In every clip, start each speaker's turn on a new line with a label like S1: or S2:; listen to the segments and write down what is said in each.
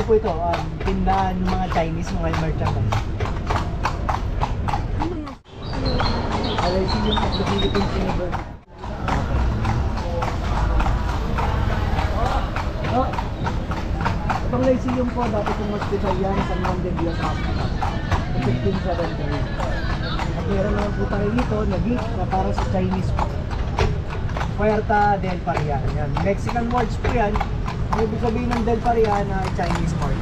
S1: Ano po ito? Tindahan ng mga Chinese, mga merchandise. Lyceum of the Philippines University. Oh, itong Lyceum po, dati kong hospital yan, San Juan de Dios Hospital. 1573. At meron naman po tayo dito na gift na para sa Chinese po. Puerta del Parian. Yan. Mexican words po yan. Ang ibig sabihin ng del Parian na Chinese word.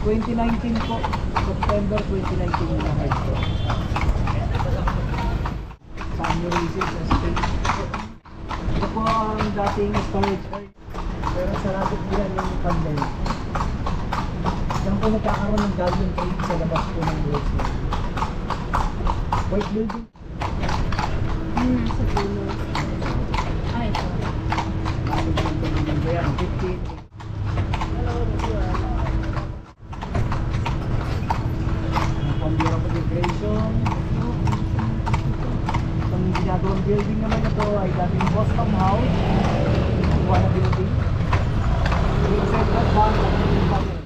S1: 2019 po. September 2019 na head po. Sa Mauricio sa Spain. Ito po ang dating storage earth. Pero sarado po yan yung pandemic. Diyan po nagkakaroon ng galleon trade sa labas po ng USA. White building.
S2: Sa dulo. Ay, ito.
S1: Ayan, 15. Pambira po decoration. Itong ginagawang building naman ito ay dating Boston House. Buwana building. Yung Central Bank of the Republic.